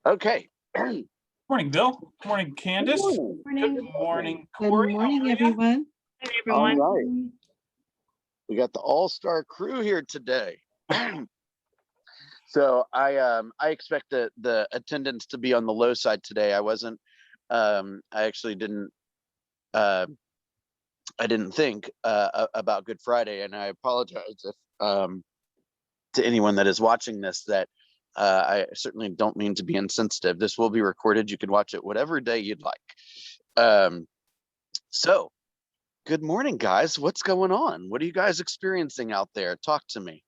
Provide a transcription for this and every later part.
Okay. Morning, Bill. Morning, Candace. Good Morning. Good morning, Good Corey. morning, How are ya? everyone. Hi, All everyone. right. We got the all-star crew here today. So I expect the attendance to be on the low side today. I wasn't I actually didn't I didn't think about Good Friday, and I apologize if to anyone that is watching this that I certainly don't mean to be insensitive. This will be recorded. You can watch it whatever day you'd like. So good morning, guys. What's going on? What are you guys experiencing out there? Talk to me.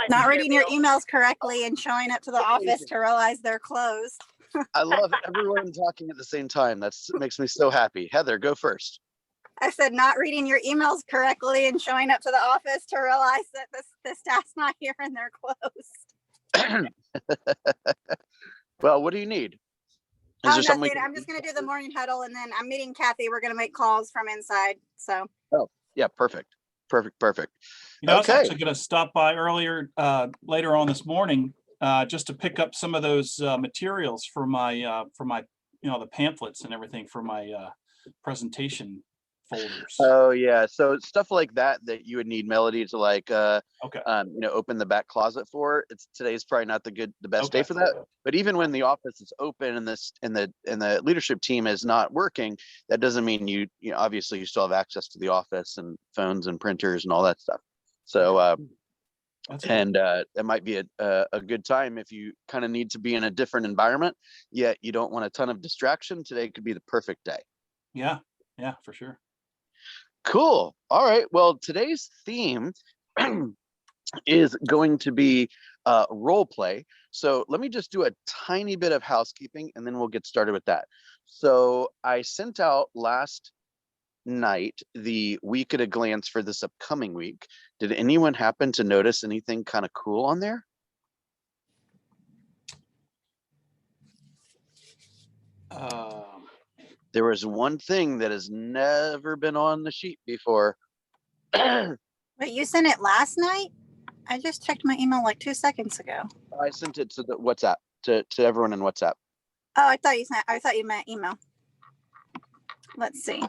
Not Reading your emails correctly and showing up to the office to realize they're closed. I love everyone talking at the same time. That makes me so happy. Heather, go first. I said not reading your emails correctly and showing up to the office to realize that the staff's not here and they're closed. Well, what do you need? Oh, nothing. I'm just going to do the morning huddle, and then I'm meeting Kathy. We're going to make calls from inside. So. Oh, yeah, perfect. You know, I was actually going to stop by later on this morning, just to pick up some of those materials for my, the pamphlets and everything for my presentation folders. Oh yeah, so stuff like that you would need Melody to Okay. Open the back closet for. Today's probably not the best day for that. But even when the office is open and the leadership team is not working, that doesn't mean you obviously you still have access to the office and phones and printers and all that stuff. So it might be a good time if you kind of need to be in a different environment, yet you don't want a ton of distraction. Today could be the perfect day. Yeah, for sure. Cool. All right. Well, today's theme is going to be role play. So let me just do a tiny bit of housekeeping and then we'll get started with that. So I sent out last night the week at a glance for this upcoming week. Did anyone happen to notice anything kind of cool on there? There was one thing that has never been on the sheet before. Wait, you sent it last night? I just checked my email like 2 seconds ago. I sent it to the WhatsApp to everyone in WhatsApp. Oh, I thought you meant email. Let's see.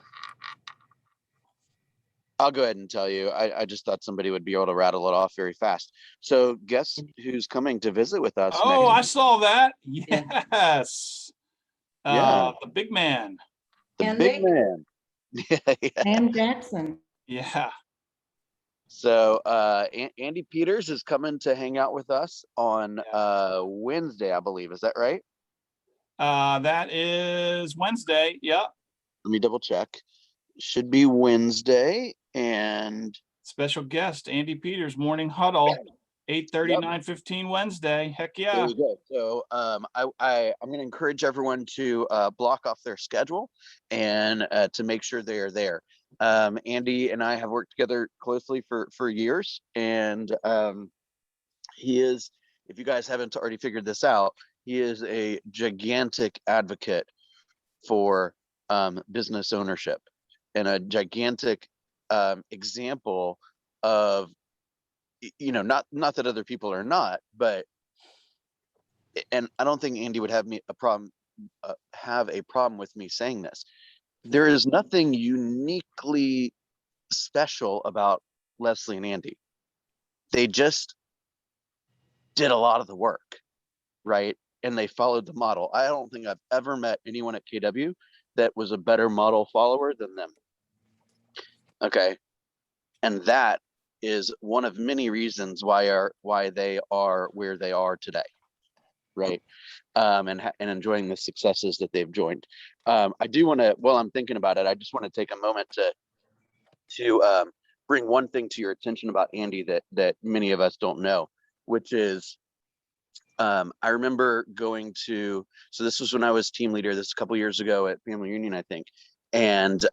I'll go ahead and tell you. I just thought somebody would be able to rattle it off very fast. So guess who's coming to visit with us? Oh, next I saw that. Yes. Yeah. The big man. The big man. Yeah. Sam Jackson. Yeah. So Andy Peters is coming to hang out with us on Wednesday, I believe. Is that right? That is Wednesday. Yeah. Let me double check. Should be Wednesday. And special guest Andy Peters, morning huddle, 8:30, 9:15 Wednesday. Heck yeah. There you go. So I'm going to encourage everyone to block off their schedule and to make sure they are there. Andy and I have worked together closely for years, and he is, if you guys haven't already figured this out, he is a gigantic advocate for business ownership and a gigantic example of, not that other people are not, but, and I don't think Andy would have a problem with me saying this. There is nothing uniquely special about Leslie and Andy. They just did a lot of the work, right? And they followed the model. I don't think I've ever met anyone at KW that was a better model follower than them. Okay. And that is one of many reasons why they are where they are today, right? And enjoying the successes that they've joined. I do want to, while I'm thinking about it, I just want to take a moment to bring one thing to your attention about Andy that many of us don't know, which is I remember going to, so this was when I was team leader, this a couple years ago at Family Union, I think, and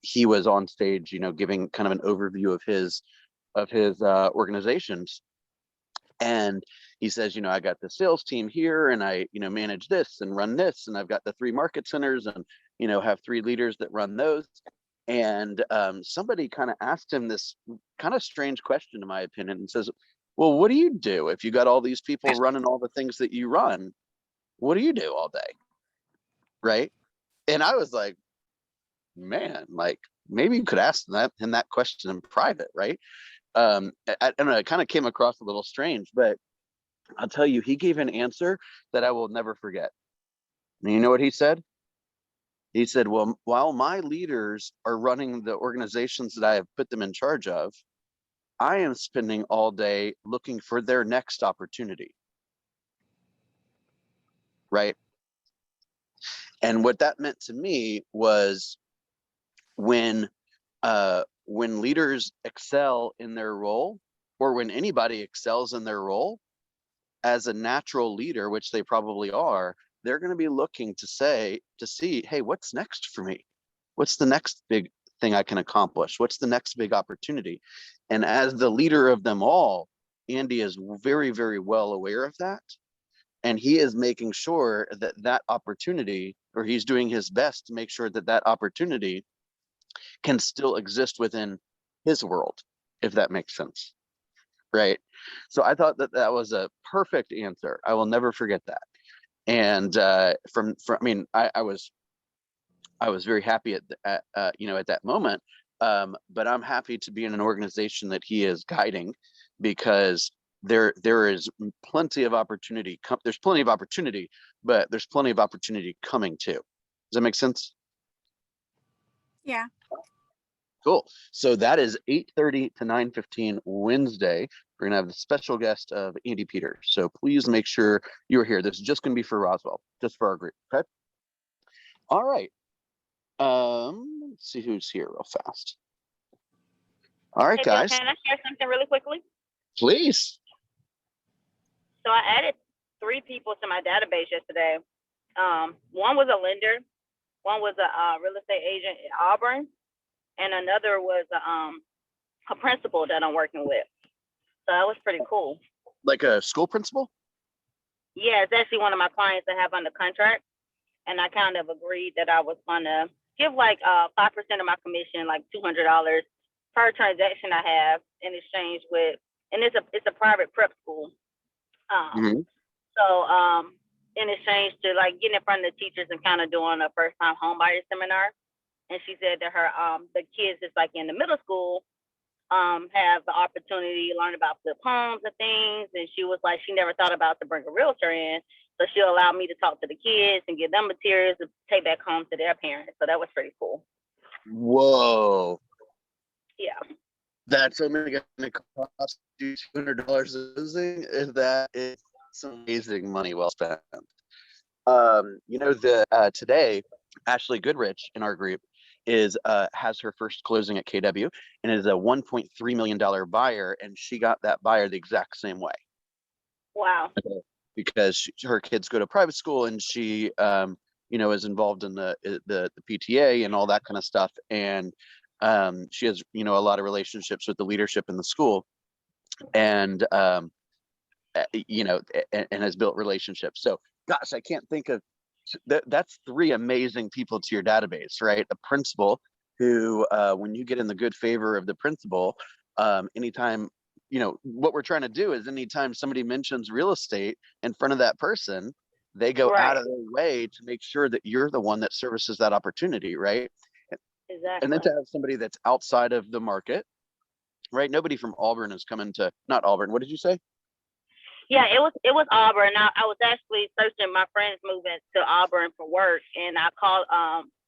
he was on stage, giving kind of an overview of his organizations. And he says, I got the sales team here and I, manage this and run this. And I've got the 3 market centers and, have 3 leaders that run those. And somebody kind of asked him this kind of strange question, in my opinion, and says, well, what do you do if you got all these people running all the things that you run? What do you do all day? Right. And I was like, man, like maybe you could ask him that question in private, right? I don't know, it kind of came across a little strange, but I'll tell you, he gave an answer that I will never forget. And you know what he said? He said, well, while my leaders are running the organizations that I have put them in charge of, I am spending all day looking for their next opportunity. Right. And what that meant to me was when leaders excel in their role, or when anybody excels in their role as a natural leader, which they probably are, they're going to be looking to see, hey, what's next for me? What's the next big thing I can accomplish? What's the next big opportunity? And as the leader of them all, Andy is very, very well aware of that. And he is making sure that that opportunity, or he's doing his best to make sure that that opportunity can still exist within his world, if that makes sense. Right. So I thought that that was a perfect answer. I will never forget that. And I mean, I was very happy at that moment. But I'm happy to be in an organization that he is guiding, because there is plenty of opportunity. There's plenty of opportunity, but there's plenty of opportunity coming too. Does that make sense? Yeah. Cool. So that is 8:30 to 9:15 Wednesday. We're gonna have the special guest of Andy Peters. So please make sure you're here. This is just gonna be for Roswell, just for our group. Okay. All right. Let's see who's here real fast. All right, Hey, Bill, guys. can I share something really quickly? Please. So I added 3 people to my database yesterday. One was a lender, one was a real estate agent in Auburn, and another was a principal that I'm working with. So that was pretty cool. Like a school principal? Yeah, it's actually one of my clients I have under contract, and I kind of agreed that I was gonna give like 5% of my commission, like $200 per transaction I have in exchange with, and it's a private prep school. So in exchange to like getting in front of the teachers and kind of doing a first time home buyer seminar. And she said that her the kids that's like in the middle school have the opportunity to learn about flip homes and things. And she was like, she never thought about to bring a realtor in. So she'll allow me to talk to the kids and give them materials to take back home to their parents. So that was pretty cool. Whoa. Yeah. That's only going to cost you $200 losing. That is some amazing money well spent. Today, Ashley Goodrich in our group has her first closing at KW, and is a $1.3 million buyer, and she got that buyer the exact same way. Wow. Because her kids go to private school, and she is involved in the PTA and all that kind of stuff, and she has a lot of relationships with the leadership in the school, and and has built relationships. So gosh, I can't think of that's 3 amazing people to your database, right? A principal who when you get in the good favor of the principal, anytime, what we're trying to do is anytime somebody mentions real estate in front of that person, they go out of their way to make sure that you're the one that services that opportunity, right? Exactly. And then to have somebody that's outside of the market, right? Nobody from Auburn is coming to, not Auburn. What did you say? Yeah, it was Auburn. I was actually searching, my friends moving to Auburn for work, and I called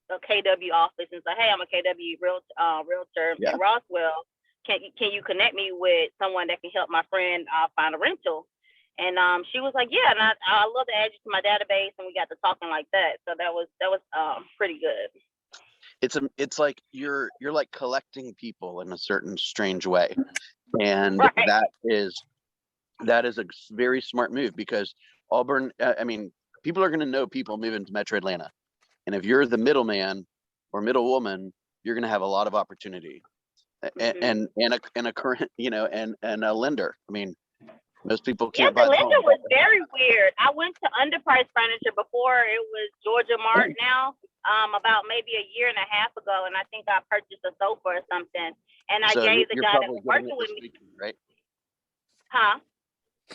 the KW office and said, hey, I'm a KW realtor in Roswell. Can you connect me with someone that can help my friend find a rental? And she was like, yeah, and I love to add you to my database, and we got to talking like that. So that was pretty good. It's like you're like collecting people in a certain strange way, and that is a very smart move, because Auburn, people are going to know people moving to Metro Atlanta, and if you're the middleman or middle woman, you're going to have a lot of opportunity, and a current, and a lender. I mean, most people can't buy. The lender was very weird. I went to Underpriced Furniture before it was Georgia Mart now, about maybe a year and a half ago, and I think I purchased a sofa or something, and I gave the guy that was working with me. Right? Huh?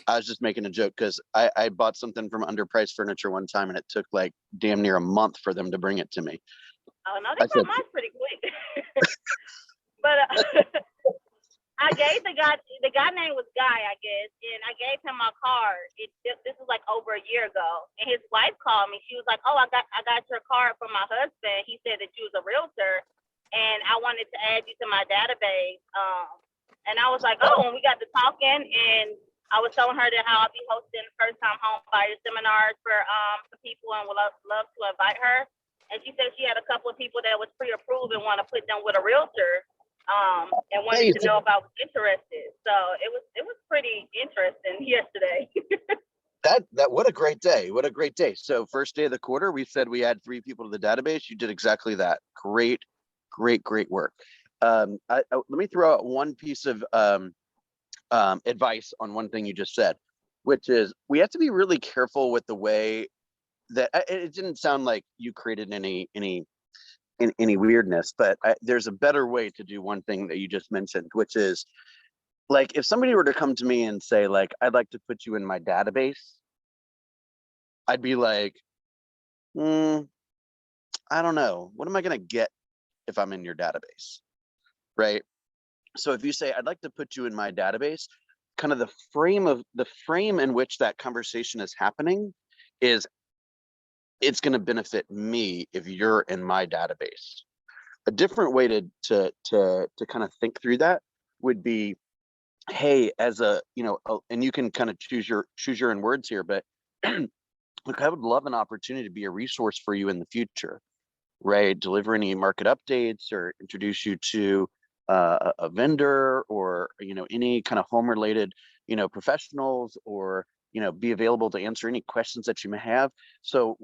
I was just making a joke because I bought something from Underpriced Furniture one time and it took like damn near a month for them to bring it to me. Oh no, I they said, got mine pretty quick. But I gave the guy name was Guy, I guess, and I gave him my card. This was like over a year ago, and his wife called me. She was like, "Oh, I got your card from my husband. He said that you was a realtor, and I wanted to add you to my database." And I was like, "Oh," and we got to talking, and I was telling her that how I'll be hosting first time home buyer seminars for people, and would love to invite her. And she said she had a couple of people that was pre-approved and want to put them with a realtor. And wanted to know if I was interested. So it was pretty interesting yesterday. that what a great day. What a great day. So first day of the quarter, we said we had 3 people to the database. You did exactly that. Great work. Let me throw out one piece of advice on one thing you just said, which is we have to be really careful with the way that it didn't sound like you created any weirdness, but there's a better way to do one thing that you just mentioned, which is like if somebody were to come to me and say like, I'd like to put you in my database, I'd be like, I don't know, what am I going to get if I'm in your database, right? So if you say, I'd like to put you in my database, kind of the frame in which that conversation is happening is it's going to benefit me if you're in my database. A different way to kind of think through that would be, hey, as a, and you can kind of choose your own words here, but look, I would love an opportunity to be a resource for you in the future, right? Deliver any market updates or introduce you to a vendor or, any kind of home related, professionals, or be available to answer any questions that you may have. So,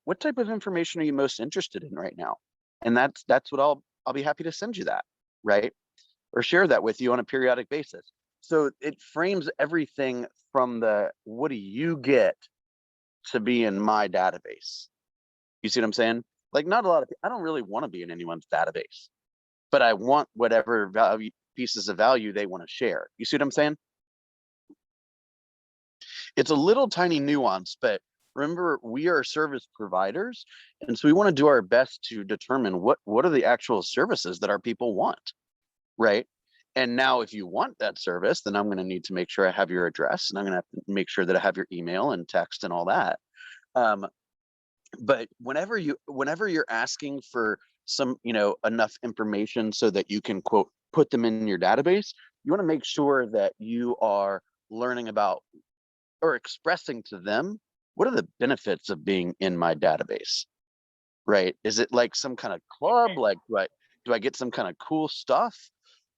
what type of information are you most interested in right now? And that's what I'll be happy to send you that, right? Or share that with you on a periodic basis. So it frames everything from the, what do you get to be in my database? You see what I'm saying? Like I don't really want to be in anyone's database, but I want whatever pieces of value they want to share. You see what I'm saying? It's a little tiny nuance, but remember, we are service providers. And so we want to do our best to determine what are the actual services that our people want, right? And now if you want that service, then I'm going to need to make sure I have your address, and I'm going to have to make sure that I have your email and text and all that. But whenever you're asking for some, enough information so that you can, quote, put them in your database, you want to make sure that you are learning about or expressing to them, what are the benefits of being in my database, right? Is it like some kind of club? Like, do I get some kind of cool stuff,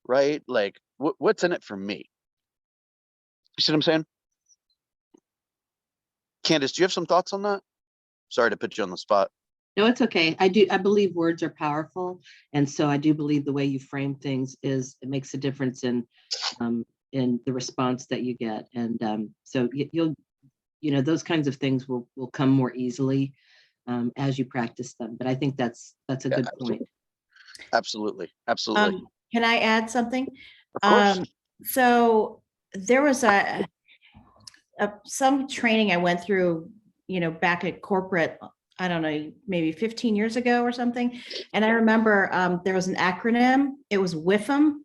right? Like, what's in it for me? You see what I'm saying? Candace, do you have some thoughts on that? Sorry to put you on the spot. No, it's okay. I believe words are powerful. And so I do believe the way you frame things it makes a difference in the response that you get. And so you'll, those kinds of things will come more easily as you practice them. But I think that's a good point. Absolutely. Can I add something? Of course. So there was some training I went through, back at corporate, I don't know, maybe 15 years ago or something. And I remember there was an acronym. It was WIFM.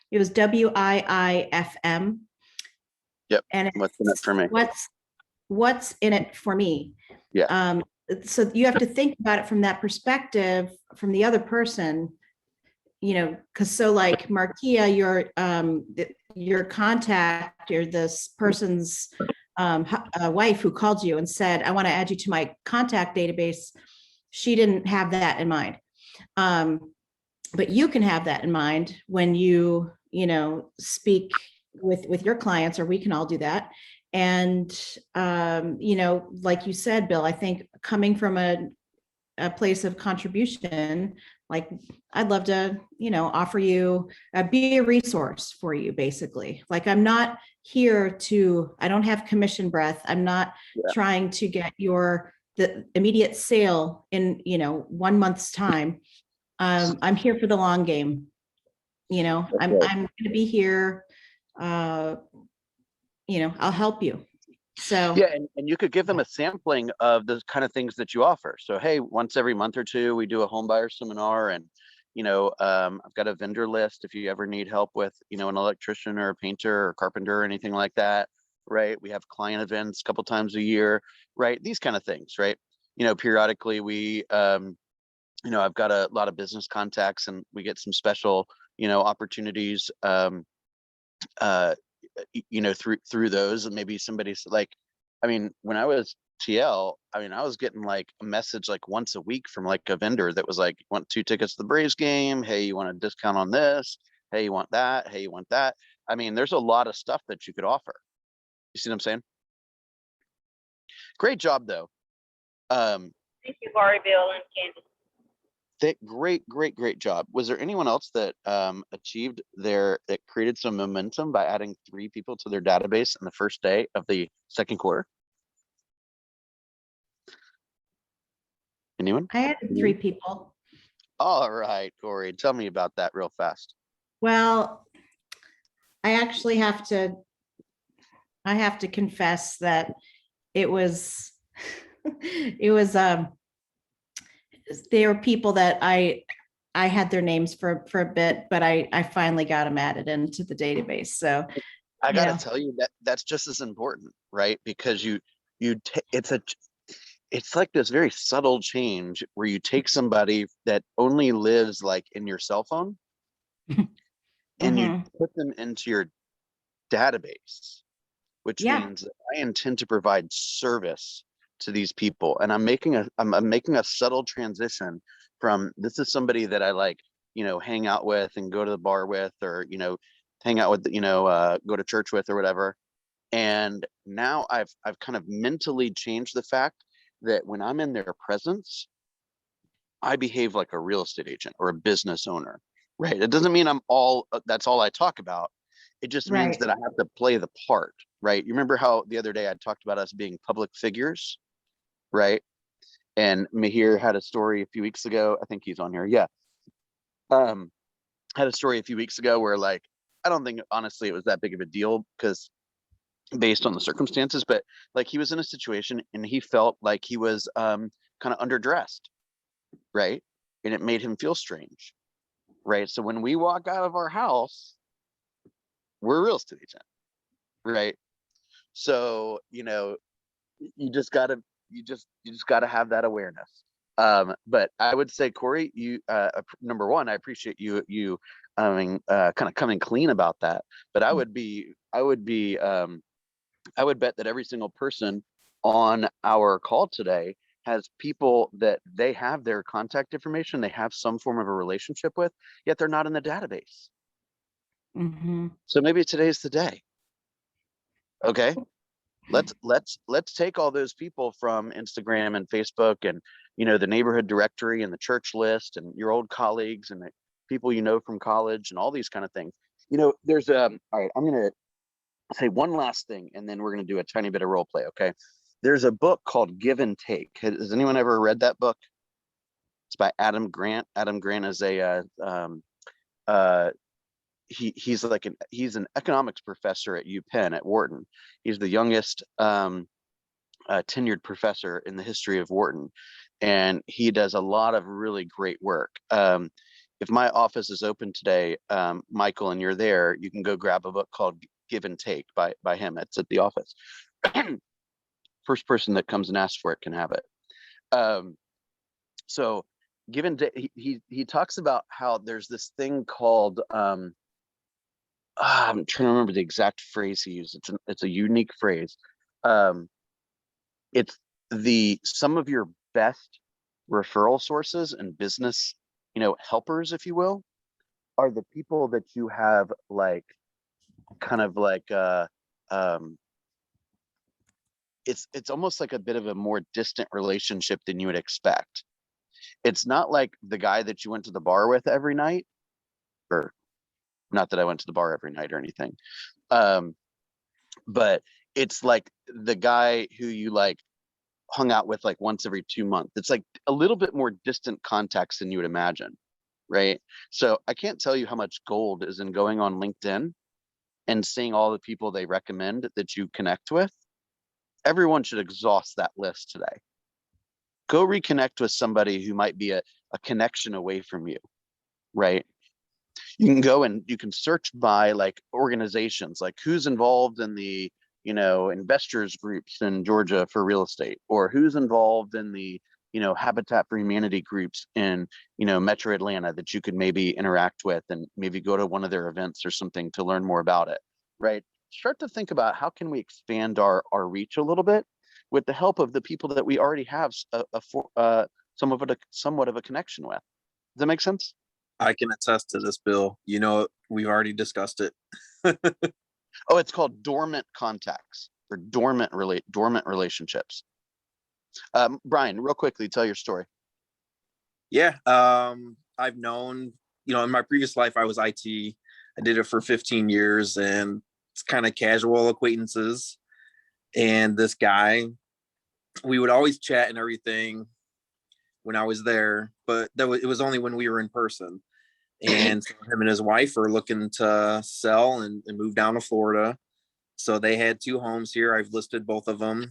It was WIIFM. Yep. And what's in it for me? What's in it for me? Yeah. So you have to think about it from that perspective, from the other person, because so like Markia, your contact, or this person's wife who called you and said, I want to add you to my contact database. She didn't have that in mind. But you can have that in mind when you, speak with your clients, or we can all do that. And, like you said, Bill, I think coming from a place of contribution, like I'd love to, offer you, be a resource for you, basically. Like I'm not here I don't have commission breath. I'm not trying to get the immediate sale in, 1 month's time. I'm here for the long game. I'm going to be here I'll help you. So yeah, and you could give them a sampling of the kind of things that you offer. So, hey, once every month or two, we do a home buyer seminar, and I've got a vendor list if you ever need help with, an electrician or a painter or carpenter or anything like that, right? We have client events a couple times a year, right? These kind of things, right? Periodically we, I've got a lot of business contacts, and we get some special, opportunities, through those. And maybe somebody's like, when I was TL, I was getting like a message like once a week from like a vendor that was like, want 2 tickets to the Braves game? Hey, you want a discount on this? Hey, you want that? Hey, you want that? There's a lot of stuff that you could offer. You see what I'm saying? Great job though. Thank you, Barry, Bill, and Candace. Great job. Was there anyone else that that created some momentum by adding 3 people to their database on the first day of the second quarter? Anyone? I had 3 people. All right, Corey, tell me about that real fast. Well, I actually have to confess that it was they were people that I had their names for a bit, but I finally got them added into the database. So I gotta tell you that's just as important, right? Because it's like this very subtle change where you take somebody that only lives like in your cell phone and you put them into your database, which means that I intend to provide service to these people. And I'm making a subtle transition from, this is somebody that I like, hang out with and go to the bar with, or, hang out with, go to church with or whatever. And now I've kind of mentally changed the fact that when I'm in their presence, I behave like a real estate agent or a business owner, right? It doesn't mean that's all I talk about. It just means that I have to play the part, right? You remember how the other day I talked about us being public figures, right? And Mahir had a story a few weeks ago. I think he's on here. Yeah. Had a story a few weeks ago where, like, I don't think honestly it was that big of a deal because based on the circumstances, but like he was in a situation and he felt like he was kind of underdressed, right? And it made him feel strange, right? So when we walk out of our house, we're a real estate agent, right? So you just gotta have that awareness. But I would say, Corey, you number one, I appreciate you kind of coming clean about that. But I would bet that every single person on our call today has people that they have their contact information, they have some form of a relationship with, yet they're not in the database. So maybe today's the day. Okay, let's take all those people from Instagram and Facebook and the neighborhood directory and the church list and your old colleagues and the people from college and all these kind of things. There's all right, I'm gonna say one last thing and then we're gonna do a tiny bit of role play. Okay, there's a book called Give and Take. Has anyone ever read that book? It's by Adam Grant. Adam Grant is he's an economics professor at UPenn at Wharton. He's the youngest tenured professor in the history of Wharton, and he does a lot of really great work. If my office is open today, Michael, and you're there, you can go grab a book called Give and Take by him. It's at the office. First person that comes and asks for it can have it. So Give and Take, he talks about how there's this thing called I'm trying to remember the exact phrase he used. It's a unique phrase. It's some of your best referral sources and business, helpers, if you will, are the people that you have like kind of like it's almost like a bit of a more distant relationship than you would expect. It's not like the guy that you went to the bar with every night, or not that I went to the bar every night or anything. But it's like the guy who you like hung out with like once every 2 months. It's like a little bit more distant contacts than you would imagine, right? So I can't tell you how much gold is in going on LinkedIn and seeing all the people they recommend that you connect with, everyone should exhaust that list today. Go reconnect with somebody who might be a connection away from you, right? You can go and you can search by like organizations, like who's involved in the, investors groups in Georgia for real estate, or who's involved in the, Habitat for Humanity groups in, Metro Atlanta that you could maybe interact with and maybe go to one of their events or something to learn more about it, right? Start to think about how can we expand our reach a little bit with the help of the people that we already have somewhat of a connection with. Does that make sense? I can attest to this, Bill. We've already discussed it. Oh, it's called dormant contacts or dormant relationships. Brian, real quickly, tell your story. Yeah. I've known, in my previous life, I was IT. I did it for 15 years and it's kind of casual acquaintances. And this guy, we would always chat and everything when I was there, but it was only when we were in person. And so him and his wife are looking to sell and move down to Florida. So they had 2 homes here. I've listed both of them.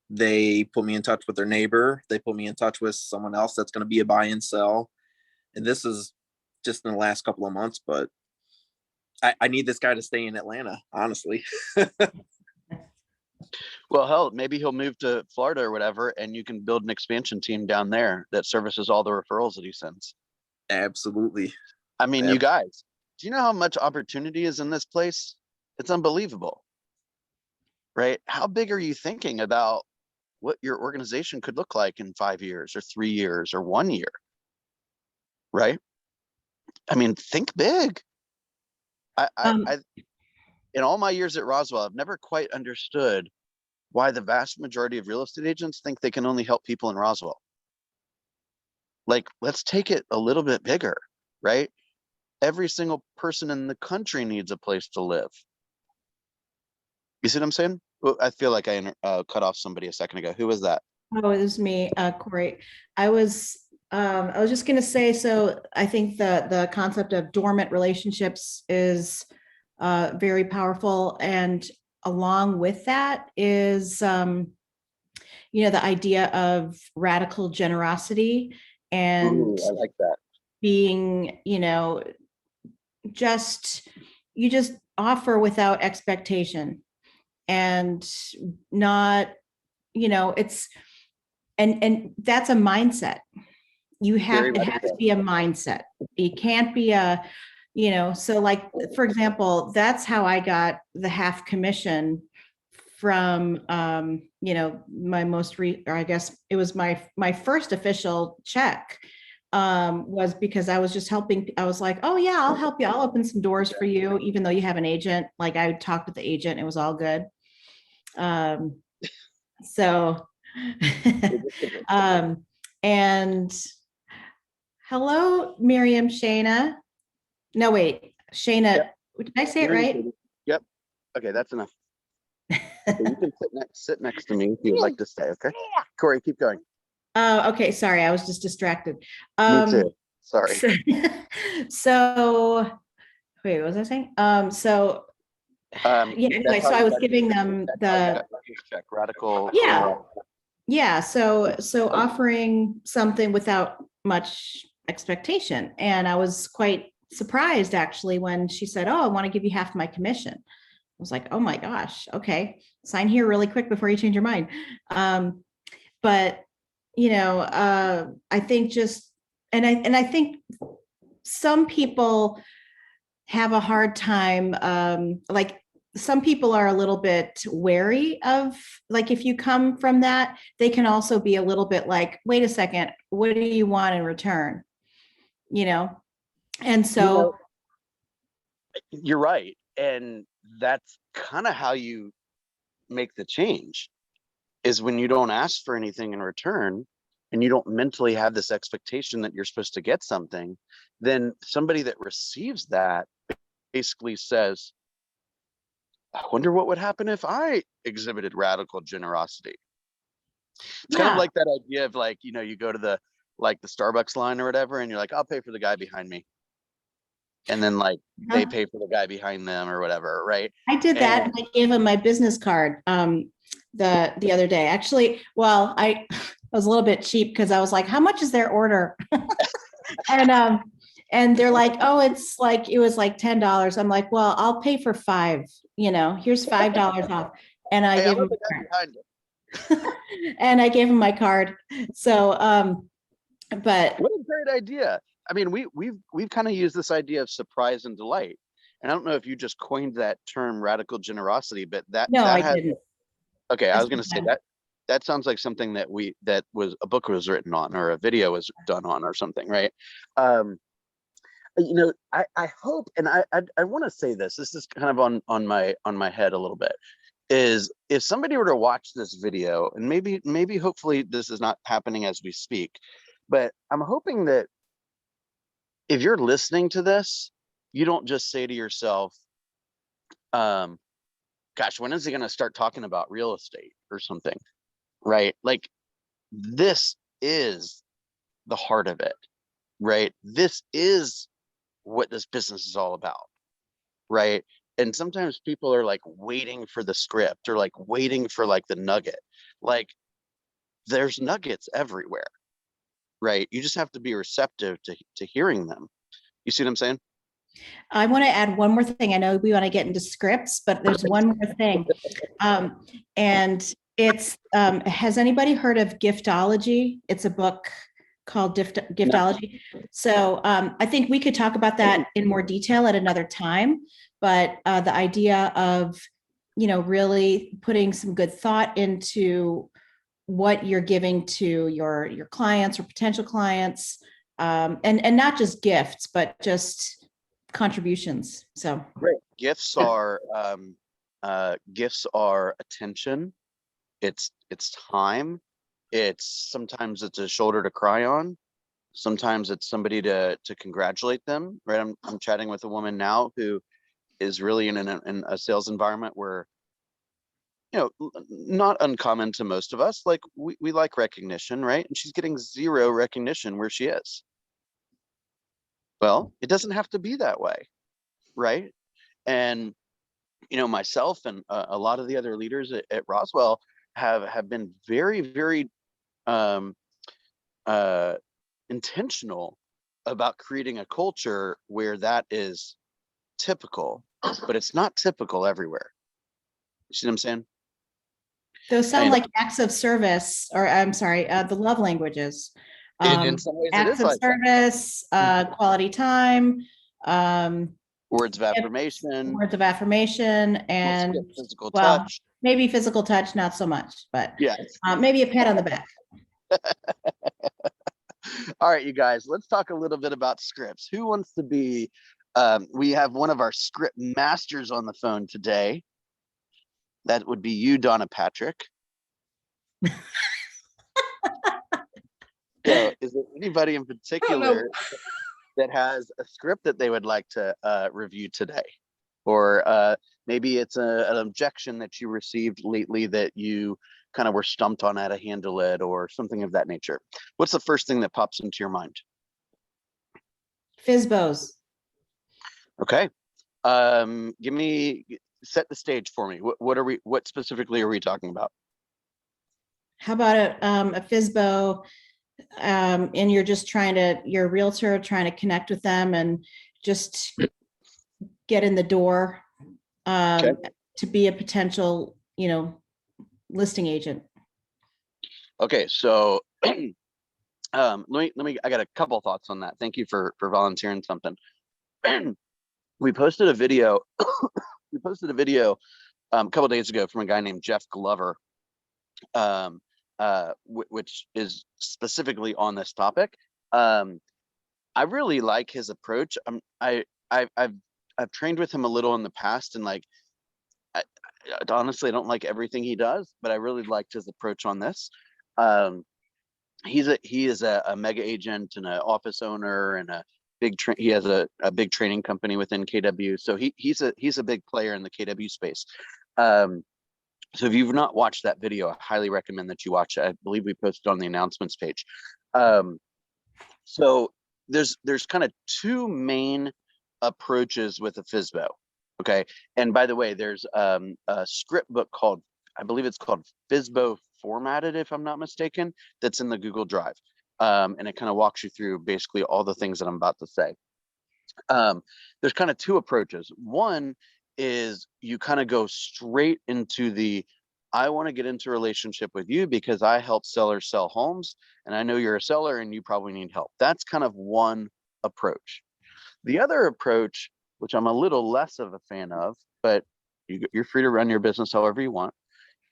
They put me in touch with their neighbor. They put me in touch with someone else that's going to be a buy and sell. And this is just in the last couple of months, but I need this guy to stay in Atlanta, honestly. Well, hell, maybe he'll move to Florida or whatever, and you can build an expansion team down there that services all the referrals that he sends. Absolutely. I mean, you guys, do you know how much opportunity is in this place? It's unbelievable, right? How big are you thinking about what your organization could look like in 5 years or 3 years or 1 year, right? I mean, think big. I in all my years at Roswell, I've never quite understood why the vast majority of real estate agents think they can only help people in Roswell. Like, let's take it a little bit bigger, right? Every single person in the country needs a place to live. You see what I'm saying? Well, I feel like I cut off somebody a second ago. Who was that? Oh, it was me, Corey. I was just going to say, so I think the concept of dormant relationships is very powerful. And along with that is, the idea of radical generosity and Ooh, I like that. being, you just offer without expectation and not, it's, and that's a mindset. It has to be a mindset. It can't be so like, for example, that's how I got the half commission from, my I guess it was my first official check, was because I was just helping. I was like, oh yeah, I'll help you. I'll open some doors for you, even though you have an agent. Like I talked with the agent, it was all good. So, and hello, Miriam, Shayna. No, wait, Shayna, Yep. Did I say it right? Yep. Okay, that's enough. So you can sit next to me if you would like to stay, okay? Corey, keep going. Okay, sorry, I was just distracted. Me too. Sorry. So wait, what was I saying? Yeah, anyway, so I was giving them the check radical. Yeah, so offering something without much expectation. And I was quite surprised actually when she said, oh, I want to give you half my commission. I was like, oh my gosh, okay, sign here really quick before you change your mind. But I think I think some people have a hard time, like some people are a little bit wary of, like, if you come from that, they can also be a little bit like, wait a second, what do you want in return? And so you're right. And that's kind of how you make the change, is when you don't ask for anything in return and you don't mentally have this expectation that you're supposed to get something, then somebody that receives that basically says, I wonder what would happen if I exhibited radical generosity. It's kind of like that idea of, like, you go to the Starbucks line or whatever, and you're like, I'll pay for the guy behind me. and then like they pay for the guy behind them or whatever, right? I did that. And I gave him my business card the other day. Actually, well, I was a little bit cheap because I was like, how much is their order? And they're like, oh, it was like $10. I'm like, well, I'll pay for 5, here's $5 off. And I gave him and I gave him my card. So but what a great idea. I mean, we've kind of used this idea of surprise and delight. And I don't know if you just coined that term radical generosity, but that didn't. Okay, I was going to say that sounds like something that a book was written on, or a video was done on, or something, right? I hope, and I want to say this is kind of on my head a little bit, is if somebody were to watch this video, and maybe hopefully this is not happening as we speak, but I'm hoping that if you're listening to this, you don't just say to yourself, gosh, when is he going to start talking about real estate or something, right? Like, this is the heart of it, right? This is what this business is all about, right? And sometimes people are like waiting for the script, or like waiting for like the nugget. Like, there's nuggets everywhere, right? You just have to be receptive to hearing them. You see what I'm saying? I want to add one more thing. I know we want to get into scripts, but there's one more thing. And it's, has anybody heard of Giftology? It's a book called Giftology. So I think we could talk about that in more detail at another time. But the idea of, really putting some good thought into what you're giving to your clients or potential clients, and not just gifts, but just contributions. So right. Gifts are attention. It's time. Sometimes it's a shoulder to cry on. Sometimes it's somebody to congratulate them, right? I'm chatting with a woman now who is really in a sales environment where, not uncommon to most of us, like we like recognition, right? And she's getting zero recognition where she is. Well, it doesn't have to be that way, right? And myself and a lot of the other leaders at Roswell have been very, very intentional about creating a culture where that is typical, but it's not typical everywhere. You see what I'm saying? Those sound like acts of service, or I'm sorry, the love languages. In some ways, acts of service, quality time, words of affirmation, and physical touch. Maybe physical touch, not so much, but yeah, maybe a pat on the back. All right, you guys, let's talk a little bit about scripts. Who wants to be? We have one of our script masters on the phone today. That would be you, Donna Patrick. So, is there anybody in particular that has a script that they would like to review today? Or maybe it's an objection that you received lately that you kind of were stumped on how to handle it, or something of that nature. What's the first thing that pops into your mind? FSBOs. Okay. Set the stage for me. What specifically are we talking about? How about a FSBO, and you're a realtor trying to connect with them and just get in the door to be a potential, listing agent. Okay, so let me. I got a couple thoughts on that. Thank you for volunteering something. We posted a video. A couple days ago from a guy named Jeff Glover, which is specifically on this topic. I really like his approach. I've trained with him a little in the past, and like, honestly, I don't like everything he does, but I really liked his approach on this. He is a mega agent and an office owner, and he has a big training company within KW. So he's a big player in the KW space. So if you've not watched that video, I highly recommend that you watch it. I believe we posted on the announcements page. So there's kind of two main approaches with a FSBO. Okay. And by the way, there's a script book called, I believe it's called FSBO Formatted, if I'm not mistaken, that's in the Google Drive. And it kind of walks you through basically all the things that I'm about to say. There's kind of two approaches. One is you kind of go straight into the, I want to get into a relationship with you because I help sellers sell homes and I know you're a seller and you probably need help. That's kind of one approach. The other approach, which I'm a little less of a fan of, but you're free to run your business however you want,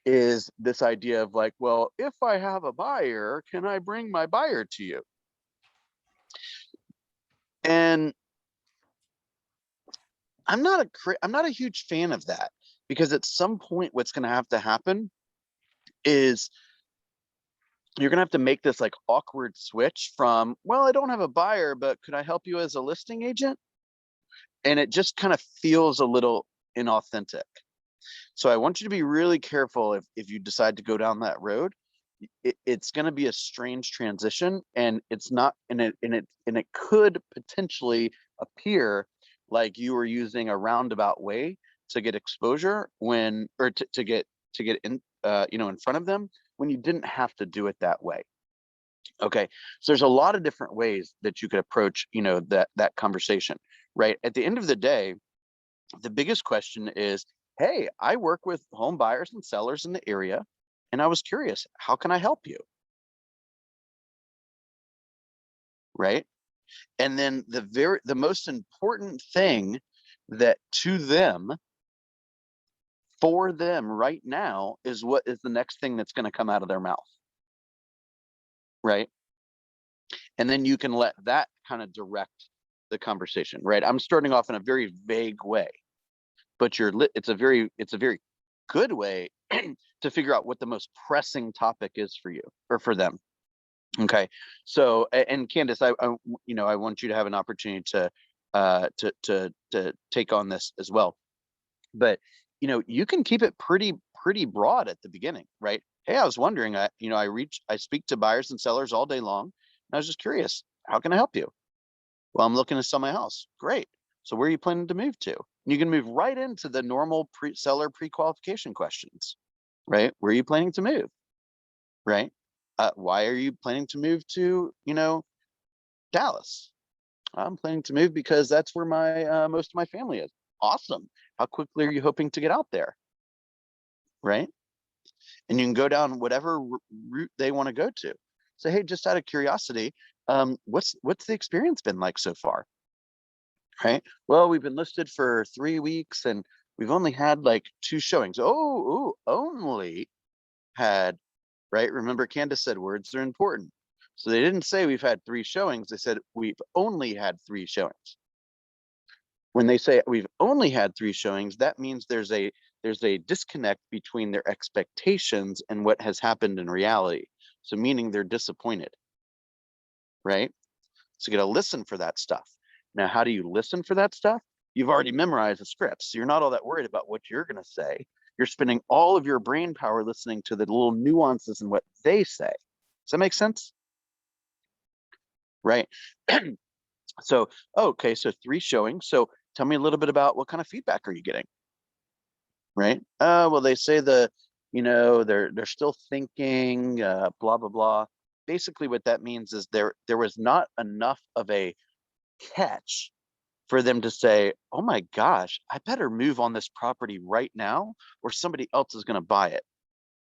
is this idea of like, well, if I have a buyer, can I bring my buyer to you? And I'm not a huge fan of that, because at some point what's going to have to happen is you're going to have to make this like awkward switch from, well, I don't have a buyer, but could I help you as a listing agent? And it just kind of feels a little inauthentic. So I want you to be really careful if you decide to go down that road. It's going to be a strange transition, and it's not, and it could potentially appear like you were using a roundabout way to get exposure when, or to get in, in front of them, when you didn't have to do it that way. Okay, so there's a lot of different ways that you could approach, that conversation, right? At the end of the day, the biggest question is, hey, I work with home buyers and sellers in the area, and I was curious, how can I help you? Right? And then the most important thing that to them, for them right now, is what is the next thing that's going to come out of their mouth. Right? And then you can let that kind of direct the conversation, right? I'm starting off in a very vague way, but it's a very good way to figure out what the most pressing topic is for you or for them. Okay, so, and Candace, I want you to have an opportunity to take on this as well, but you can keep it pretty broad at the beginning, right? Hey, I was wondering, I speak to buyers and sellers all day long, and I was just curious, how can I help you? Well, I'm looking to sell my house. Great. So where are you planning to move to? And you can move right into the normal seller pre-qualification questions, right? Where are you planning to move? Right? Why are you planning to move to, Dallas? I'm planning to move because that's where my most of my family is. Awesome. How quickly are you hoping to get out there? Right? And you can go down whatever route they want to go to. So, hey, just out of curiosity, what's the experience been like so far? Right? Well, we've been listed for 3 weeks and we've only had like 2 showings. Oh, only had, right? Remember, Candace said words are important. So they didn't say we've had 3 showings. They said we've only had 3 showings. When they say we've only had 3 showings, that means there's a disconnect between their expectations and what has happened in reality. So meaning they're disappointed, right? So you got to listen for that stuff. Now, how do you listen for that stuff? You've already memorized the scripts, so you're not all that worried about what you're going to say. You're spending all of your brain power listening to the little nuances in what they say. Does that make sense? Right? So, okay, so 3 showings. So tell me a little bit about what kind of feedback are you getting? Right? Well, they say they're still thinking, blah, blah, blah. Basically what that means is there was not enough of a catch for them to say, oh my gosh, I better move on this property right now or somebody else is going to buy it.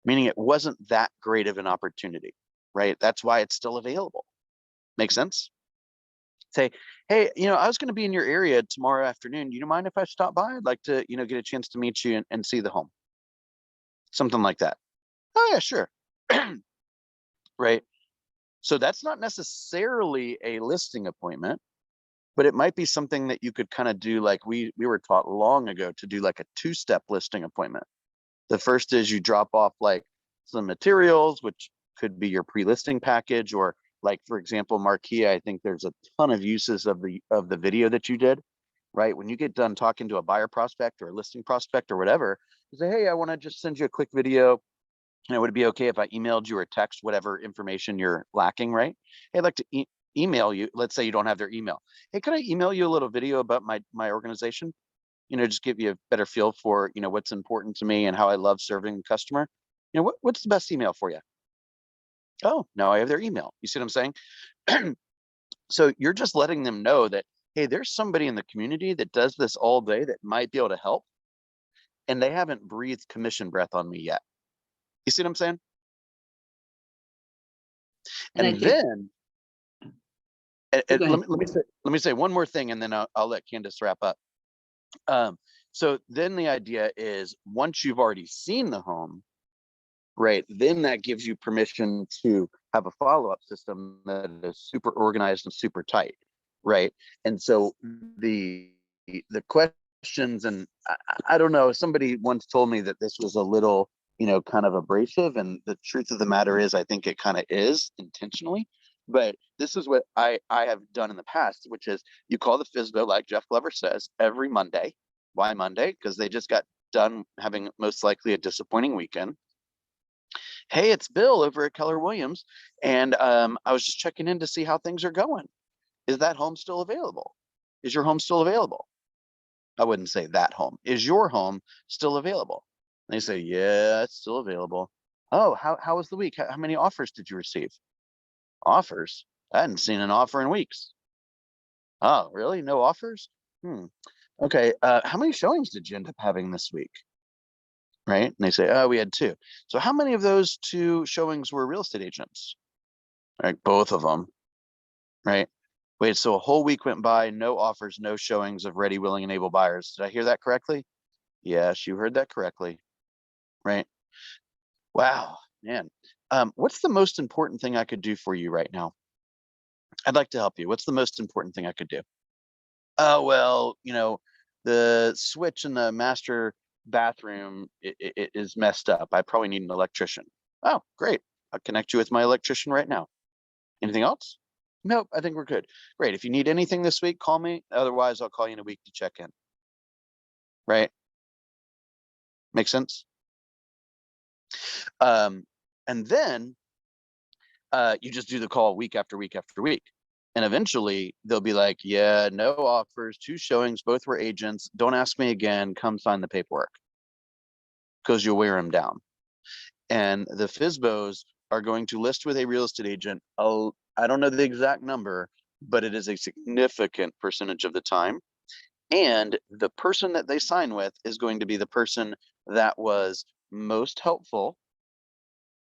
Meaning it wasn't that great of an opportunity, right? That's why it's still available. Make sense? Say, hey, I was going to be in your area tomorrow afternoon. Do you mind if I stop by? I'd like to, get a chance to meet you and see the home. Something like that. Oh yeah, sure. Right. So that's not necessarily a listing appointment, but it might be something that you could kind of do, like we were taught long ago to do, like a 2-step listing appointment. The first is you drop off like some materials, which could be your pre-listing package, or like, for example, Marquia, I think there's a ton of uses of the video that you did, right? When you get done talking to a buyer prospect or a listing prospect or whatever, you say, hey, I want to just send you a quick video. Would it be okay if I emailed you or text whatever information you're lacking, right? Hey, I'd like to email you, let's say you don't have their email. Hey, can I email you a little video about my organization? Just give you a better feel for, what's important to me and how I love serving the customer. What's the best email for you? Oh, now I have their email. You see what I'm saying? So you're just letting them know that, hey, there's somebody in the community that does this all day that might be able to help. And they haven't breathed commission breath on me yet. You see what I'm saying? And then let me say one more thing, and then I'll let Candace wrap up. So then the idea is, once you've already seen the home, right, then that gives you permission to have a follow-up system that is super organized and super tight, right? And so the questions, and I don't know, somebody once told me that this was a little, kind of abrasive, and the truth of the matter is, I think it kind of is intentionally. But this is what I have done in the past, which is you call the FSBO, like Jeff Glover says, every Monday. Why Monday? Because they just got done having most likely a disappointing weekend. Hey, it's Bill over at Keller Williams, and I was just checking in to see how things are going. Is that home still available? Is your home still available? I wouldn't say that home. Is your home still available? And they say, yeah, it's still available. Oh, how was the week? How many offers did you receive? Offers? I hadn't seen an offer in weeks. Oh, really? No offers? Okay. How many showings did you end up having this week? Right? And they say, oh, we had 2. So how many of those 2 showings were real estate agents? Right, both of them. Right? Wait, so a whole week went by, no offers, no showings of ready, willing, and able buyers. Did I hear that correctly? Yes, you heard that correctly. Right? Wow, man. What's the most important thing I could do for you right now? I'd like to help you. What's the most important thing I could do? Oh, well, the switch in the master bathroom it is messed up. I probably need an electrician. Oh, great. I'll connect you with my electrician right now. Anything else? Nope, I think we're good. Great. If you need anything this week, call me. Otherwise, I'll call you in a week to check in. Right? Make sense? And then you just do the call week after week after week. And eventually they'll be like, yeah, no offers, 2 showings, both were agents. Don't ask me again. Come sign the paperwork. Because you'll wear them down. And the FSBOs are going to list with a real estate agent. I don't know the exact number, but it is a significant percentage of the time. And the person that they sign with is going to be the person that was most helpful.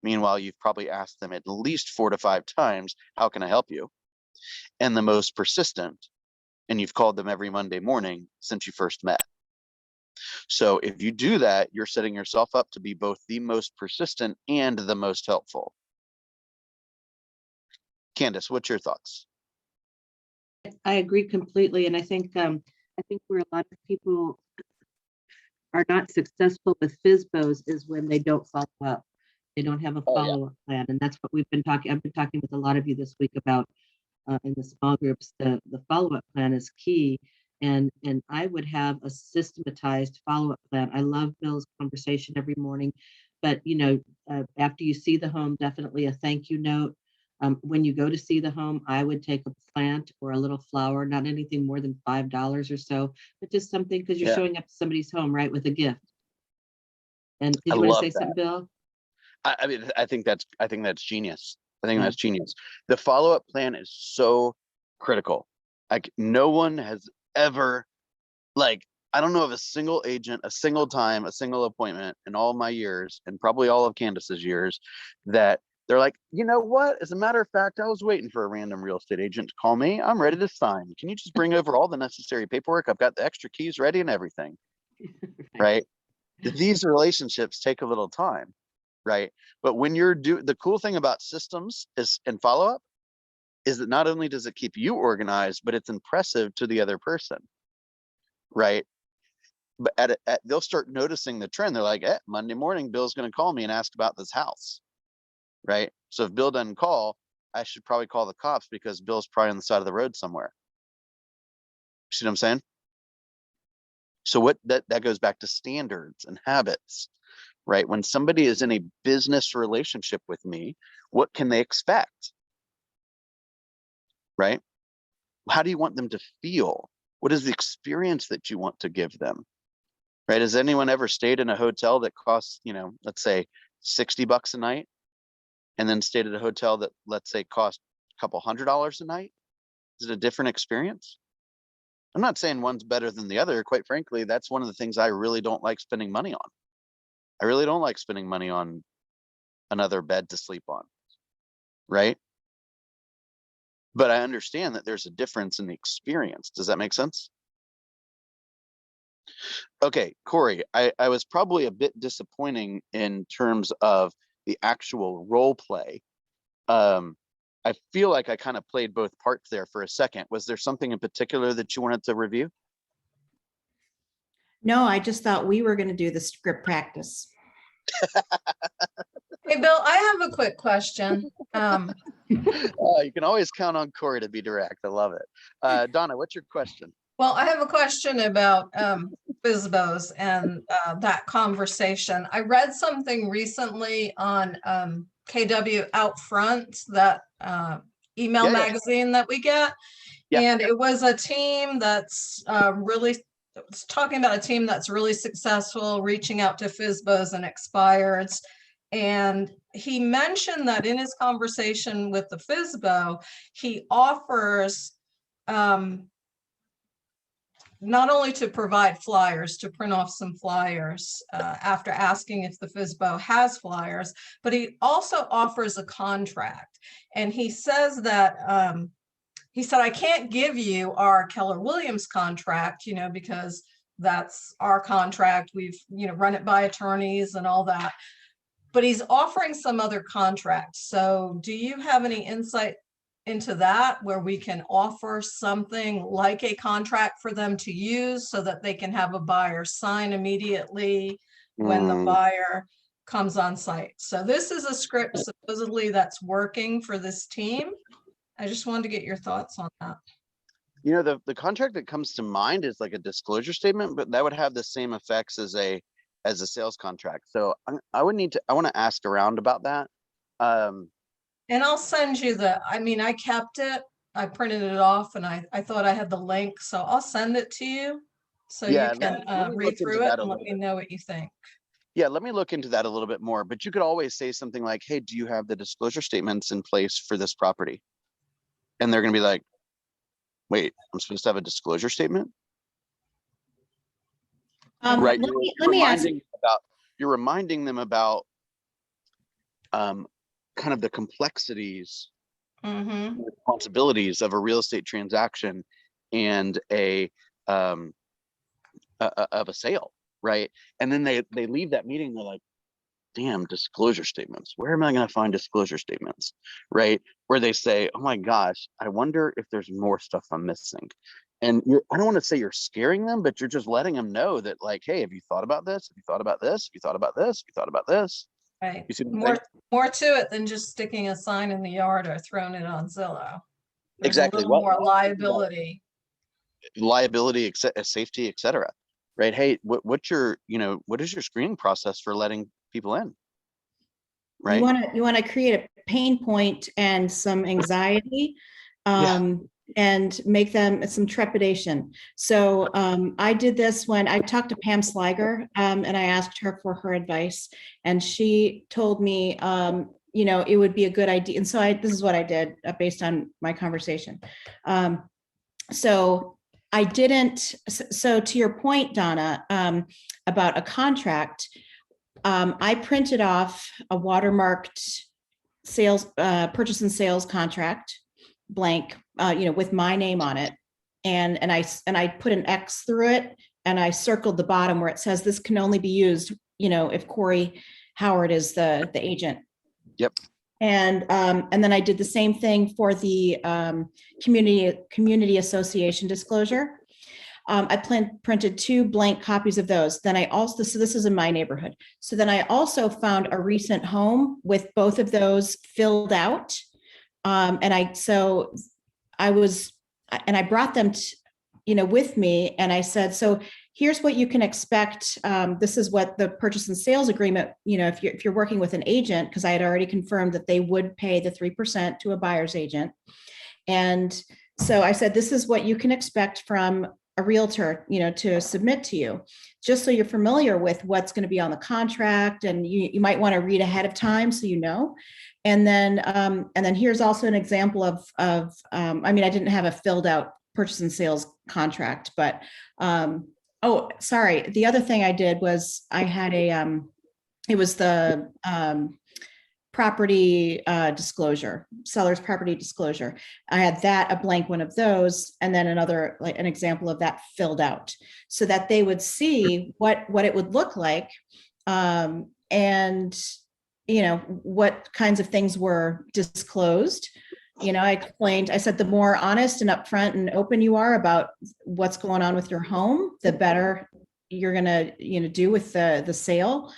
Meanwhile, you've probably asked them at least 4 to 5 times, how can I help you? And the most persistent, and you've called them every Monday morning since you first met. So if you do that, you're setting yourself up to be both the most persistent and the most helpful. Candace, what's your thoughts? I agree completely. And I think where a lot of people are not successful with FSBOs is when they don't follow up. They don't have a follow-up plan. And that's what I've been talking with a lot of you this week about in the small groups. The follow-up plan is key. And I would have a systematized follow-up plan. I love Bill's conversation every morning, but after you see the home, definitely a thank you note. When you go to see the home, I would take a plant or a little flower, not anything more than $5 or so, but just something, because you're showing up to somebody's home, right, with a gift. And did you want to say something, Bill? I mean, I think that's genius. I think that's genius. The follow-up plan is so critical. Like, no one has ever, I don't know of a single agent, a single time, a single appointment in all my years, and probably all of Candace's years, that they're like, you know what? As a matter of fact, I was waiting for a random real estate agent to call me. I'm ready to sign. Can you just bring over all the necessary paperwork? I've got the extra keys ready and everything. Right? These relationships take a little time. Right? But when you're the cool thing about systems and follow-up is that not only does it keep you organized, but it's impressive to the other person. Right? But they'll start noticing the trend. They're like, Monday morning, Bill's going to call me and ask about this house. Right? So if Bill doesn't call, I should probably call the cops because Bill's probably on the side of the road somewhere. See what I'm saying? So that goes back to standards and habits. Right? When somebody is in a business relationship with me, what can they expect? right? How do you want them to feel? What is the experience that you want to give them, right? Has anyone ever stayed in a hotel that costs, let's say $60 a night, and then stayed at a hotel that, let's say, cost a couple $100 a night? Is it a different experience? I'm not saying one's better than the other. Quite frankly, that's one of the things I really don't like spending money on. I really don't like spending money on another bed to sleep on, right? But I understand that there's a difference in the experience. Does that make sense? Okay, Corey, I was probably a bit disappointing in terms of the actual role play. I feel like I kind of played both parts there for a second. Was there something in particular that you wanted to review? No, I just thought we were going to do the script practice. Hey, Bill, I have a quick question. You can always count on Corey to be direct. I love it. Donna, what's your question? Well, I have a question about FSBOs and that conversation. I read something recently on KW Out Front, that email magazine that we get. Yeah. And it was a team that's it's talking about a team that's really successful, reaching out to FSBOs and expireds. And he mentioned that in his conversation with the FSBO, he offers not only to provide flyers, to print off some flyers after asking if the FSBO has flyers, but he also offers a contract. And he says that, he said, I can't give you our Keller Williams contract, because that's our contract. We've, run it by attorneys and all that, but he's offering some other contracts. So do you have any insight into that, where we can offer something like a contract for them to use so that they can have a buyer sign immediately when the buyer comes on site? So this is a script supposedly that's working for this team. I just wanted to get your thoughts on that. The contract that comes to mind is like a disclosure statement, but that would have the same effects as a sales contract. So I want to ask around about that. And I'll send you I kept it, I printed it off, and I thought I had the link, so I'll send it to you so you can read through it and let me know what you think. Yeah, let me look into that a little bit more, but you could always say something like, hey, do you have the disclosure statements in place for this property? And they're going to be like, wait, I'm supposed to have a disclosure statement? Right. Let me ask. You're reminding them about kind of the complexities, the responsibilities of a real estate transaction and of a sale, right? And then they leave that meeting, they're like, damn, disclosure statements. Where am I going to find disclosure statements, right? Where they say, oh my gosh, I wonder if there's more stuff I'm missing. And I don't want to say you're scaring them, but you're just letting them know that, like, hey, have you thought about this? Have you thought about this? Have you thought about this? Have you thought about this? Right. More to it than just sticking a sign in the yard or throwing it on Zillow. There's exactly. A little more liability, safety, etc. Right? Hey, what is your screening process for letting people in? Right. You want to create a pain point and some anxiety, and make them some trepidation. So I did this when I talked to Pam Sliger, and I asked her for her advice, and she told me, it would be a good idea. And so this is what I did based on my conversation. So I didn't. So to your point, Donna, about a contract, I printed off a watermarked purchase and sales contract, blank, with my name on it, and I put an X through it, and I circled the bottom where it says this can only be used, if Corey Howard is the agent. Yep. And then I did the same thing for the community association disclosure. I printed 2 blank copies of those. Then so this is in my neighborhood. So then I also found a recent home with both of those filled out. And I brought them with me, and I said, so here's what you can expect. This is what the purchase and sales agreement, if you're working with an agent, because I had already confirmed that they would pay the 3% to a buyer's agent. And so I said, this is what you can expect from a realtor, to submit to you, just so you're familiar with what's going to be on the contract, and you might want to read ahead of time so you know. And then here's also an example of I mean, I didn't have a filled out purchase and sales contract, but oh, sorry. The other thing I did was I had it was the property disclosure, seller's property disclosure. I had that, a blank one of those, and then another, like an example of that filled out, so that they would see what it would look like, and what kinds of things were disclosed. I explained, I said, the more honest and upfront and open you are about what's going on with your home, the better you're gonna do with the sale.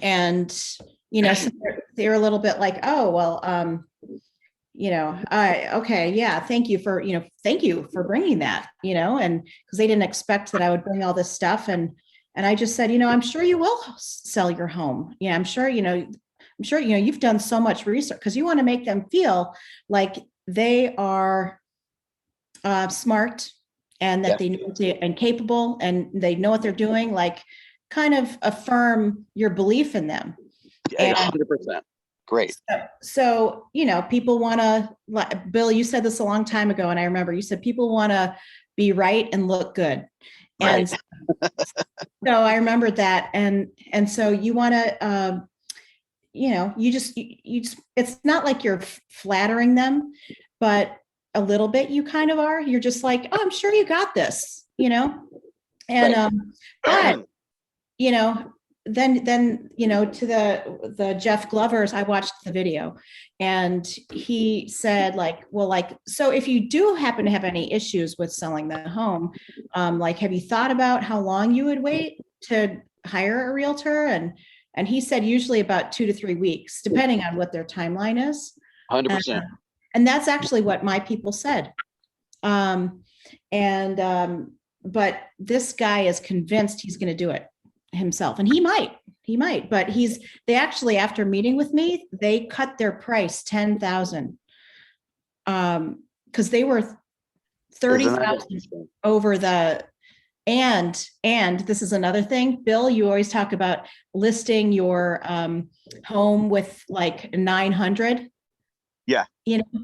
And so they're a little bit like, oh, well, okay, yeah, thank you for bringing that, and because they didn't expect that I would bring all this stuff. And I just said, I'm sure you will sell your home. Yeah, I'm sure, you've done so much research, because you want to make them feel like they are smart, and that they know and capable, and they know what they're doing, like kind of affirm your belief in them. 100%. Great. So, people want to, Bill, you said this a long time ago, and I remember you said people want to be right and look good. And right. So I remembered that. And so you want to, you just, it's not like you're flattering them, but a little bit you kind of are. You're just like, oh, I'm sure you got this, and, right. But, then to the Jeff Glovers, I watched the video, and he said, like, well, like, so if you do happen to have any issues with selling the home, like, have you thought about how long you would wait to hire a realtor? And he said usually about 2 to 3 weeks, depending on what their timeline is. 100%. And that's actually what my people said. But this guy is convinced he's going to do it himself, and he might, but they actually, after meeting with me, they cut their price 10,000, because they were 30,000 over the, and this is another thing, Bill, you always talk about listing your home with like 900. Yeah.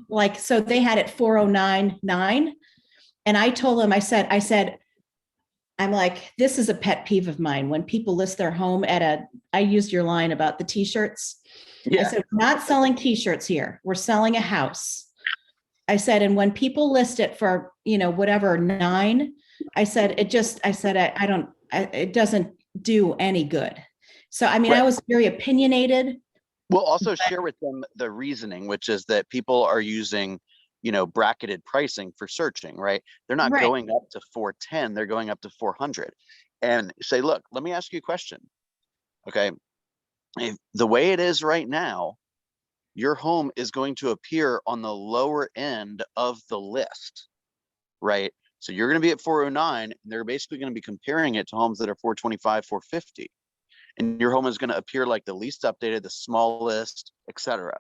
Like, so they had it 409.9, and I told them, I said, I'm like, this is a pet peeve of mine when people list their home I used your line about the t-shirts. Yeah. I said, we're not selling t-shirts here. We're selling a house. I said, and when people list it for, whatever, 9, I said, it doesn't do any good. So, I mean, right. I was very opinionated. We'll also share with them the reasoning, which is that people are using bracketed pricing for searching, right? They're not right. going up to 410, they're going up to 400, and say, look, let me ask you a question. Okay. If the way it is right now, your home is going to appear on the lower end of the list, right? So you're going to be at 409, and they're basically going to be comparing it to homes that are 425, 450. And your home is going to appear like the least updated, the smallest, etc.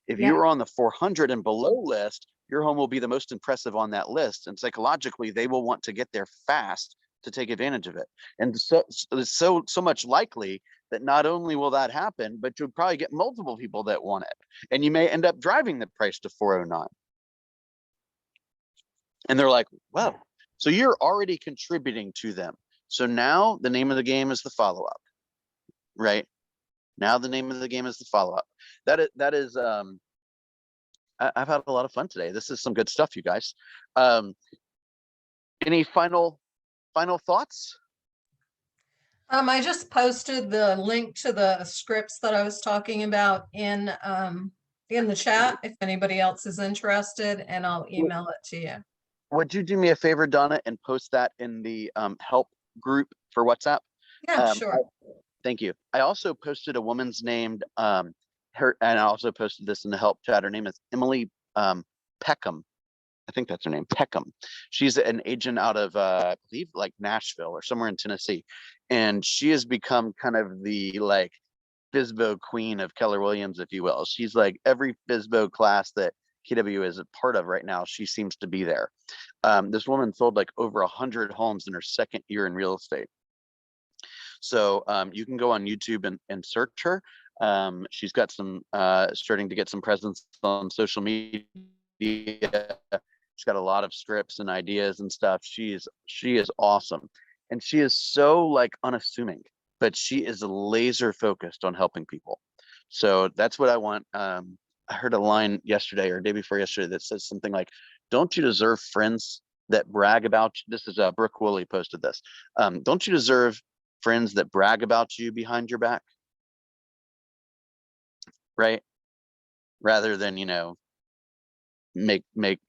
If you're on the 400 and below list, your home will be the most impressive on that list. And psychologically, they will want to get there fast to take advantage of it. And so much likely that not only will that happen, but you'll probably get multiple people that want it. And you may end up driving the price to 409. And they're like, well, so you're already contributing to them. So now the name of the game is the follow-up, right? Now the name of the game is the follow-up. That is I've had a lot of fun today. This is some good stuff, you guys. Any final thoughts? I just posted the link to the scripts that I was talking about in the chat if anybody else is interested, and I'll email it to you. Would you do me a favor, Donna, and post that in the help group for WhatsApp? Yeah, sure. Thank you. I also posted a woman's named and I also posted this in the help chat. Her name is Emily Peckham. I think that's her name, Peckham. She's an agent out of I believe like Nashville or somewhere in Tennessee, and she has become kind of the like FSBO queen of Keller Williams, if you will. She's like every FSBO class that KW is a part of right now, she seems to be there. This woman sold like over 100 homes in her second year in real estate. So you can go on YouTube and search her. She's got some starting to get some presence on social media. She's got a lot of scripts and ideas and stuff. She is awesome, and she is so like unassuming, but she is laser focused on helping people. So that's what I want. I heard a line yesterday or day before yesterday that says something like, "Don't you deserve friends that brag about you?" This is Brooke Woolley posted this. Don't you deserve friends that brag about you behind your back? Right? Rather than, make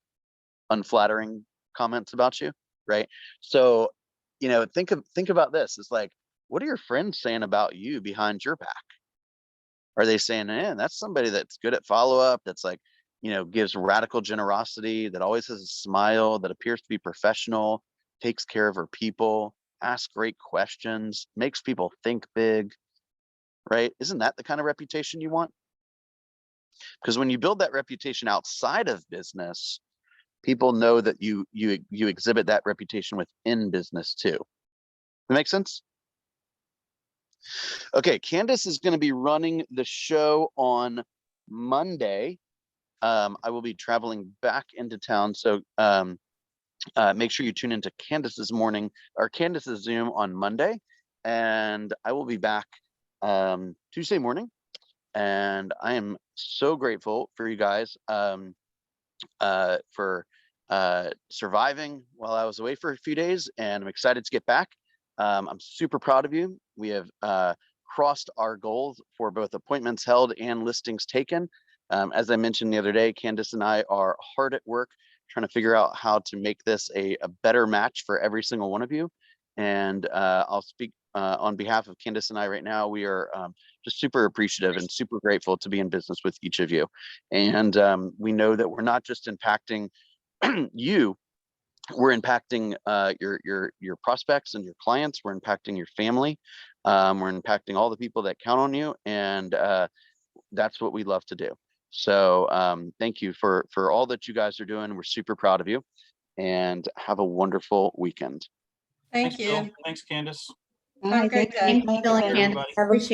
unflattering comments about you, right? So, think about this. It's like, what are your friends saying about you behind your back? Are they saying, that's somebody that's good at follow-up, that's like, gives radical generosity, that always has a smile, that appears to be professional, takes care of her people, asks great questions, makes people think big, right? Isn't that the kind of reputation you want? Because when you build that reputation outside of business, people know that you exhibit that reputation within business too. That makes sense? Okay, Candace is going to be running the show on Monday. I will be traveling back into town, so make sure you tune into Candace's Zoom on Monday, and I will be back Tuesday morning. And I am so grateful for you guys for surviving while I was away for a few days, and I'm excited to get back. I'm super proud of you. We have crossed our goals for both appointments held and listings taken. As I mentioned the other day, Candace and I are hard at work trying to figure out how to make this a better match for every single one of you. And I'll speak on behalf of Candace and I right now. We are just super appreciative and super grateful to be in business with each of you. And we know that we're not just impacting you, we're impacting your prospects and your clients. We're impacting your family. We're impacting all the people that count on you. And that's what we love to do. So thank you for all that you guys are doing. We're super proud of you, and have a wonderful weekend. Thank Thanks, Bill. you. Thanks, Candace. Have a great day. Thank you, Bill and Everybody. Candace. Appreciate